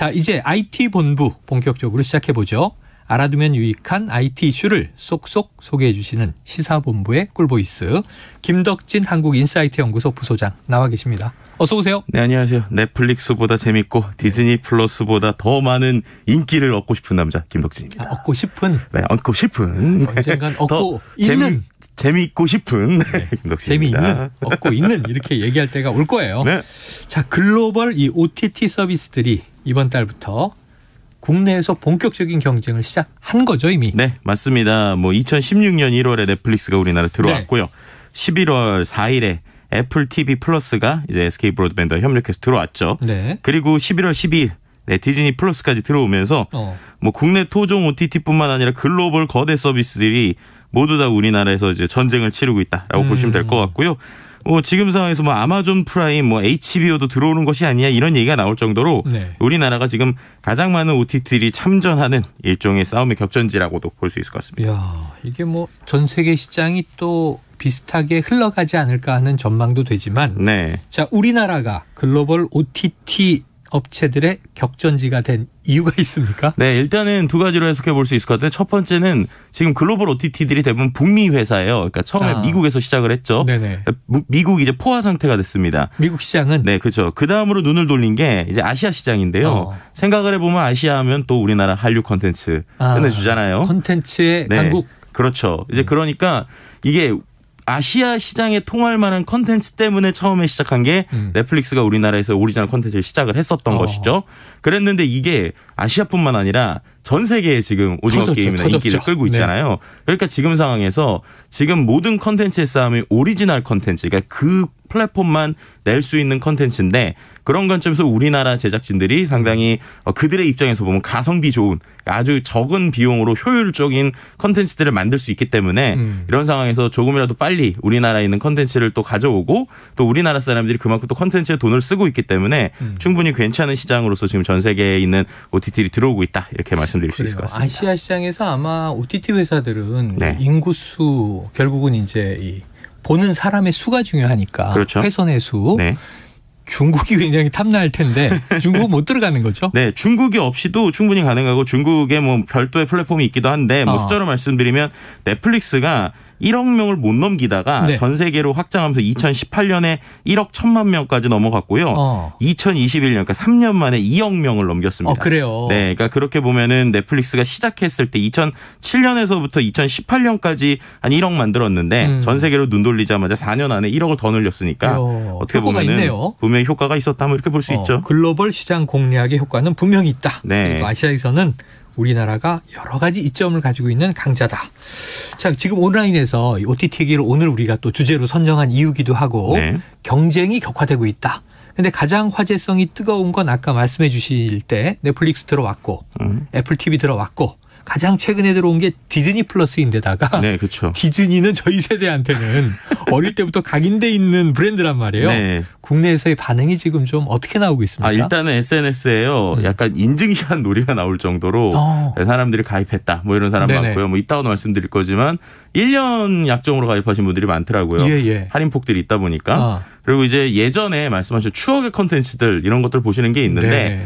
자, 이제 IT 본부 본격적으로 시작해보죠. 알아두면 유익한 IT 이슈를 쏙쏙 소개해 주시는 시사본부의 꿀보이스 김덕진 한국인사이트 연구소 부소장 나와 계십니다. 어서 오세요. 네, 안녕하세요. 넷플릭스보다 재밌고 디즈니 플러스보다 더 많은 인기를 얻고 싶은 남자 김덕진입니다. 얻고 싶은? 네, 얻고 싶은. 언젠간 얻고 있는. 재미있고 싶은 네, 김덕진입니다. 재미있는, 얻고 있는 이렇게 얘기할 때가 올 거예요. 네. 자, 글로벌 이 OTT 서비스들이 이번 달부터 국내에서 본격적인 경쟁을 시작한 거죠, 이미. 네, 맞습니다. 뭐 2016년 1월에 넷플릭스가 우리나라 들어왔고요. 11월 4일에 애플 TV 플러스가 이제 SK 브로드밴드와 협력해서 들어왔죠. 네. 그리고 11월 12일 디즈니 플러스까지 들어오면서 뭐 국내 토종 OTT뿐만 아니라 글로벌 거대 서비스들이 모두 다 우리나라에서 이제 전쟁을 치르고 있다라고 보시면 될 것 같고요. 뭐 지금 상황에서 뭐 아마존 프라임, 뭐 HBO도 들어오는 것이 아니냐 이런 얘기가 나올 정도로 네. 우리나라가 지금 가장 많은 OTT들이 참전하는 일종의 싸움의 격전지라고도 볼 수 있을 것 같습니다. 이야, 이게 뭐 전 세계 시장이 또 비슷하게 흘러가지 않을까 하는 전망도 되지만, 네. 자, 우리나라가 글로벌 OTT 업체들의 격전지가 된 이유가 있습니까? 네, 일단은 두 가지로 해석해 볼 수 있을 것 같아요. 첫 번째는 지금 글로벌 OTT들이 대부분 북미 회사예요. 그러니까 처음에 미국에서 시작을 했죠. 네네. 미국이 이제 포화 상태가 됐습니다. 미국 시장은? 네, 그렇죠. 그 다음으로 눈을 돌린 게 이제 아시아 시장인데요. 생각을 해보면 아시아 하면 또 우리나라 한류 콘텐츠 끝내주잖아요. 콘텐츠의 네, 강국. 그렇죠. 이제 그러니까 이게 아시아 시장에 통할 만한 콘텐츠 때문에 처음에 시작한 게 넷플릭스가 우리나라에서 오리지널 콘텐츠를 시작을 했었던 것이죠. 그랬는데 이게 아시아뿐만 아니라 전 세계에 지금 오징어 게임이나 인기를 끌고 있잖아요. 네. 그러니까 지금 상황에서 지금 모든 콘텐츠의 싸움이 오리지널 콘텐츠, 그러니까 그 플랫폼만 낼 수 있는 콘텐츠인데 그런 관점에서 우리나라 제작진들이 상당히 그들의 입장에서 보면 가성비 좋은 아주 적은 비용으로 효율적인 콘텐츠들을 만들 수 있기 때문에 이런 상황에서 조금이라도 빨리 우리나라에 있는 콘텐츠를 또 가져오고 또 우리나라 사람들이 그만큼 또 콘텐츠에 돈을 쓰고 있기 때문에 충분히 괜찮은 시장으로서 지금 전 세계에 있는 OTT들이 들어오고 있다 이렇게 말씀드릴 수 있을 것 같습니다. 아시아 시장에서 아마 OTT 회사들은 네. 인구수 결국은 이제 이 보는 사람의 수가 중요하니까 그렇죠. 회선의 수. 네. 중국이 굉장히 탐날 텐데 중국은 못 들어가는 거죠? 네, 중국이 없이도 충분히 가능하고 중국에 뭐 별도의 플랫폼이 있기도 한데 뭐 숫자로 말씀드리면 넷플릭스가 1억 명을 못 넘기다가 네. 전 세계로 확장하면서 2018년에 1억 1천만 명까지 넘어갔고요. 2021년 그러니까 3년 만에 2억 명을 넘겼습니다. 그래요? 네, 그러니까 그렇게 보면은 넷플릭스가 시작했을 때 2007년에서부터 2018년까지 한 1억 만들었는데 전 세계로 눈 돌리자마자 4년 안에 1억을 더 늘렸으니까 어떻게 보면은 있네요. 분명히 효과가 있었다 뭐 이렇게 볼 수 있죠. 글로벌 시장 공략의 효과는 분명히 있다. 네. 그리고 아시아에서는 우리나라가 여러 가지 이점을 가지고 있는 강자다. 자, 지금 온라인에서 OTT기를 오늘 우리가 또 주제로 선정한 이유기도 하고 네. 경쟁이 격화되고 있다. 근데 가장 화제성이 뜨거운 건 아까 말씀해 주실 때 넷플릭스 들어왔고 애플 TV 들어왔고 가장 최근에 들어온 게 디즈니 플러스인데다가 네, 그렇죠. 디즈니는 저희 세대한테는 어릴 때부터 각인돼 있는 브랜드란 말이에요. 네. 국내에서의 반응이 지금 좀 어떻게 나오고 있습니까? 일단은 SNS에요. 약간 인증샷 놀이가 나올 정도로 사람들이 가입했다. 뭐 이런 사람 네네. 많고요. 뭐 이따가도 말씀드릴 거지만 1년 약정으로 가입하신 분들이 많더라고요. 예. 할인폭들이 있다 보니까. 그리고 이제 예전에 말씀하신 추억의 콘텐츠들 이런 것들 보시는 게 있는데 네.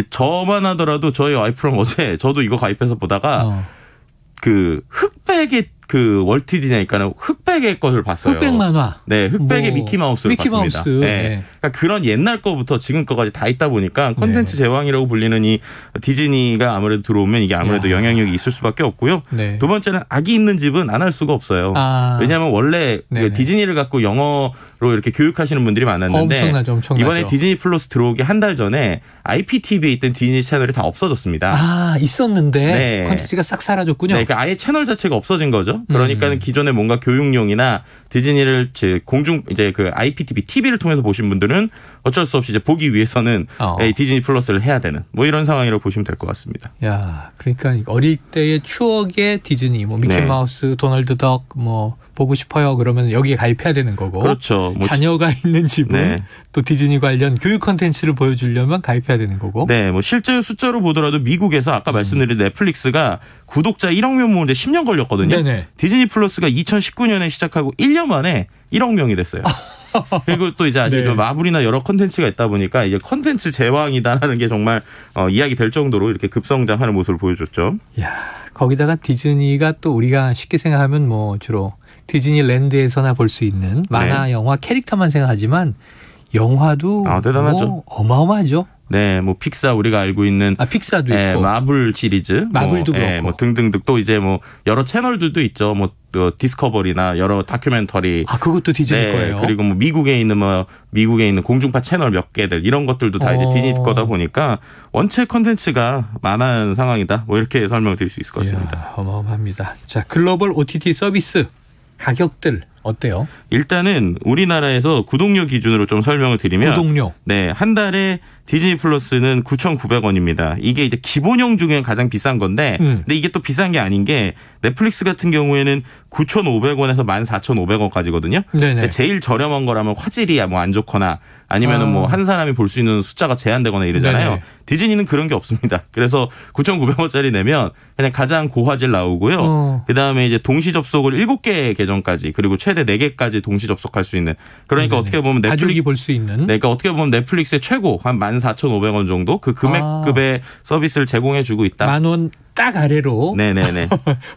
저만 하더라도 저희 와이프랑 어제 저도 이거 가입해서 보다가 그 흑백의 그 월트 디즈니니까는 흑백의 것을 봤어요. 흑백 만화. 네, 흑백의 미키마우스를 봤습니다. 미키마우스. 네. 그러니까 그런 옛날 거부터 지금 거까지 다 있다 보니까 콘텐츠 제왕이라고 불리는 이 디즈니가 아무래도 들어오면 이게 아무래도 영향력이 있을 수밖에 없고요. 네. 두 번째는 아기 있는 집은 안 할 수가 없어요. 왜냐하면 원래 디즈니를 갖고 영어로 이렇게 교육하시는 분들이 많았는데 엄청나죠. 이번에 디즈니 플러스 들어오기 한 달 전에 IPTV에 있던 디즈니 채널이 다 없어졌습니다. 있었는데 콘텐츠가 싹 사라졌군요. 네, 그러니까 아예 채널 자체가 없어진 거죠. 그러니까는 기존에 뭔가 교육용이나 디즈니를 공중 이제 그 IPTV TV를 통해서 보신 분들은 어쩔 수 없이 이제 보기 위해서는 디즈니 플러스를 해야 되는 뭐 이런 상황이라고 보시면 될 것 같습니다. 야, 그러니까 어릴 때의 추억의 디즈니, 뭐 미키마우스, 도널드 덕, 뭐 보고 싶어요. 그러면 여기에 가입해야 되는 거고. 그렇죠. 뭐 자녀가 있는 집은 또 디즈니 관련 교육 콘텐츠를 보여주려면 가입해야 되는 거고. 네, 뭐 실제 숫자로 보더라도 미국에서 아까 말씀드린 넷플릭스가 구독자 1억 명 모으는데 10년 걸렸거든요. 네네. 디즈니 플러스가 2019년에 시작하고 1년 만에 1억 명이 됐어요. 그리고 또 이제 아직 네. 마블이나 여러 컨텐츠가 있다 보니까 이제 컨텐츠 제왕이다라는 게 정말 이야기 될 정도로 이렇게 급성장하는 모습을 보여줬죠. 야, 거기다가 디즈니가 또 우리가 쉽게 생각하면 뭐 주로 디즈니랜드에서나 볼 수 있는 만화, 네. 영화 캐릭터만 생각하지만 영화도 대단하죠. 뭐 어마어마하죠. 네, 뭐 픽사 우리가 알고 있는 픽사도 있고 마블 시리즈, 마블도 뭐, 그렇고 뭐 등등등 또 이제 뭐 여러 채널들도 있죠. 뭐 디스커버리나 여러 다큐멘터리. 그것도 디즈니 거예요. 그리고 뭐 미국에 있는 공중파 채널 몇 개들 이런 것들도 다 이제 디즈니 거다 보니까 원체 컨텐츠가 많은 상황이다. 뭐 이렇게 설명드릴 수 있을 것 같습니다. 이야, 어마어마합니다. 자, 글로벌 OTT 서비스 가격들 어때요? 일단은 우리나라에서 구독료 기준으로 좀 설명을 드리면 구독료. 네, 한 달에 디즈니 플러스는 9,900원입니다. 이게 이제 기본형 중에 가장 비싼 건데 근데 이게 또 비싼 게 아닌 게 넷플릭스 같은 경우에는 9,500원에서 14,500원까지거든요. 그러니까 제일 저렴한 거라면 화질이 뭐 안 좋거나 아니면은 뭐 한 사람이 볼 수 있는 숫자가 제한되거나 이러잖아요. 네네. 디즈니는 그런 게 없습니다. 그래서 9,900원짜리 내면 그냥 가장 고화질 나오고요. 그다음에 이제 동시 접속을 7개 계정까지 그리고 최대 4개까지 동시 접속할 수 있는 그러니까 네네. 어떻게 보면 가족이 볼 수 있는 네, 그러니까 어떻게 보면 넷플릭스의 최고 한 14,500원 정도 그 금액급의 서비스를 제공해주고 있다. 10,000원 딱 아래로 네네네.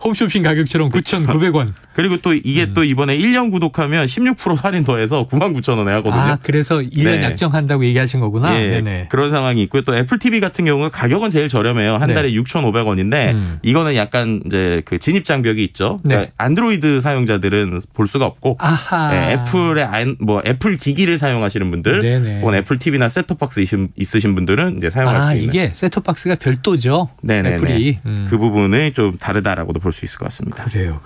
홈쇼핑 가격처럼 9,900원. 그리고 또 이게 또 이번에 1년 구독하면 16% 할인 더해서 99,000원에 하거든요. 그래서 1년 네. 약정한다고 얘기하신 거구나. 예, 네네. 그런 상황이 있고요. 또 애플 TV 같은 경우는 가격은 제일 저렴해요. 한 달에 6,500원인데 이거는 약간 이제 그 진입 장벽이 있죠. 네. 그러니까 안드로이드 사용자들은 볼 수가 없고 아하. 네, 애플 기기를 사용하시는 분들, 네네. 혹은 애플 TV나 셋톱박스 있으신 분들은 이제 사용할 수 있는. 이게 셋톱박스가 별도죠. 네네네. 애플이. 그 부분이 좀 다르다라고도 볼 수 있을 것 같습니다. 그래요.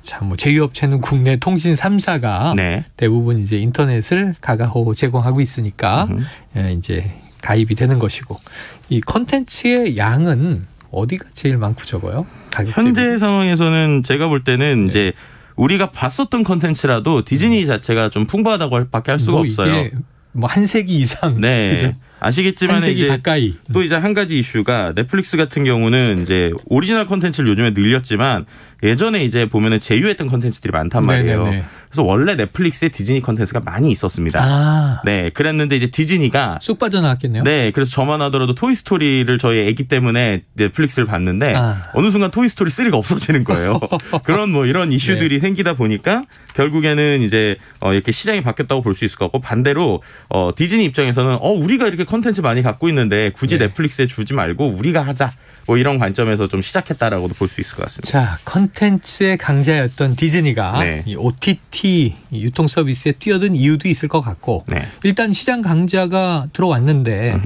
참 뭐 제휴업체는 국내 통신 3사가 네. 대부분 이제 인터넷을 가가호 제공하고 있으니까 이제 가입이 되는 것이고 이 컨텐츠의 양은 어디가 제일 많고 적어요? 가격 현재 대비? 상황에서는 제가 볼 때는 이제 우리가 봤었던 컨텐츠라도 디즈니 자체가 좀 풍부하다고 밖에 할 수가 없어요. 이게 뭐 한 세기 이상. 네. 그죠? 아시겠지만 한 세기 이제 가까이. 또 이제 한 가지 이슈가 넷플릭스 같은 경우는 이제 오리지널 컨텐츠를 요즘에 늘렸지만 예전에 이제 보면은 제휴했던 컨텐츠들이 많단 말이에요. 네네네. 그래서 원래 넷플릭스에 디즈니 컨텐츠가 많이 있었습니다. 네, 그랬는데 이제 디즈니가 쑥 빠져나왔겠네요. 네, 그래서 저만 하더라도 토이스토리를 저희 아기 때문에 넷플릭스를 봤는데 어느 순간 토이스토리 3가 없어지는 거예요. 그런 뭐 이런 이슈들이 생기다 보니까 결국에는 이제 이렇게 시장이 바뀌었다고 볼 수 있을 것 같고 반대로 디즈니 입장에서는 우리가 이렇게 컨텐츠 많이 갖고 있는데 굳이 넷플릭스에 주지 말고 우리가 하자. 뭐 이런 관점에서 좀 시작했다라고도 볼 수 있을 것 같습니다. 자, 컨텐츠의 강자였던 디즈니가 이 OTT 유통 서비스에 뛰어든 이유도 있을 것 같고 일단 시장 강자가 들어왔는데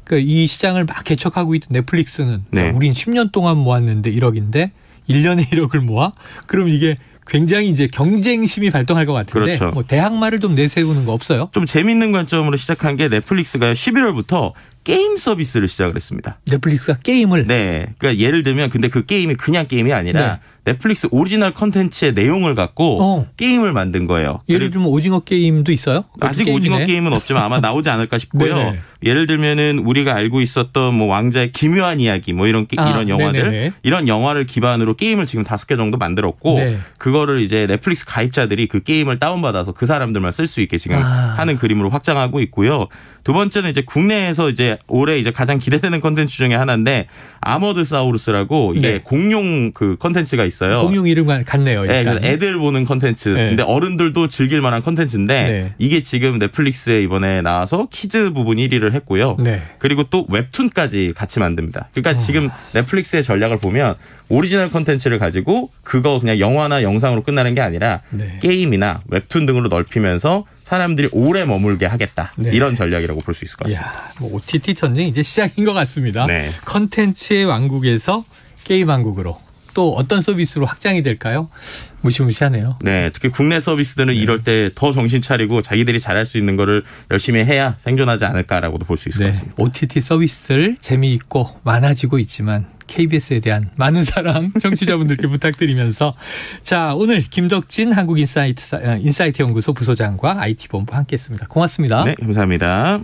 그러니까 이 시장을 막 개척하고 있던 넷플릭스는 우린 10년 동안 모았는데 1억인데 1년에 1억을 모아? 그럼 이게 굉장히 이제 경쟁심이 발동할 것 같은데 그렇죠. 뭐 대항마를 좀 내세우는 거 없어요? 좀 재밌는 관점으로 시작한 게 넷플릭스가 11월부터 게임 서비스를 시작을 했습니다. 넷플릭스가 게임을? 네. 그러니까 예를 들면 근데 그 게임이 그냥 게임이 아니라 넷플릭스 오리지널 컨텐츠의 내용을 갖고 게임을 만든 거예요. 예를 들면 오징어 게임도 있어요? 아직 게임이네. 오징어 게임은 없지만 아마 나오지 않을까 싶고요. 네네. 예를 들면은 우리가 알고 있었던 뭐 왕자의 기묘한 이야기 뭐 이런 영화들 네네네. 이런 영화를 기반으로 게임을 지금 5개 정도 만들었고 그거를 이제 넷플릭스 가입자들이 그 게임을 다운받아서 그 사람들만 쓸 수 있게 지금 하는 그림으로 확장하고 있고요. 두 번째는 이제 국내에서 이제 올해 이제 가장 기대되는 컨텐츠 중에 하나인데 아머드 사우루스라고 이게 공룡 그 컨텐츠가 있어요. 공룡 이름 같네요. 네, 그래서 애들 보는 컨텐츠. 근데 어른들도 즐길 만한 컨텐츠인데 이게 지금 넷플릭스에 이번에 나와서 키즈 부분 1위를 했고요. 그리고 또 웹툰까지 같이 만듭니다. 그러니까 지금 넷플릭스의 전략을 보면 오리지널 컨텐츠를 가지고 그거 그냥 영화나 영상으로 끝나는 게 아니라 게임이나 웹툰 등으로 넓히면서 사람들이 오래 머물게 하겠다. 이런 전략이라고 볼 수 있을 것 같습니다. 뭐 OTT 전쟁이 이제 시작인 것 같습니다. 컨텐츠의 왕국에서 게임 왕국으로 또 어떤 서비스로 확장이 될까요? 무시무시하네요. 네, 특히 국내 서비스들은 이럴 때 더 정신 차리고 자기들이 잘할 수 있는 거를 열심히 해야 생존하지 않을까라고도 볼 수 있을 것 같습니다. OTT 서비스들 재미있고 많아지고 있지만 KBS에 대한 많은 사랑 청취자분들께 부탁드리면서 자, 오늘 김덕진 한국인사이트 연구소 부소장과 IT본부 함께했습니다. 고맙습니다. 네, 감사합니다.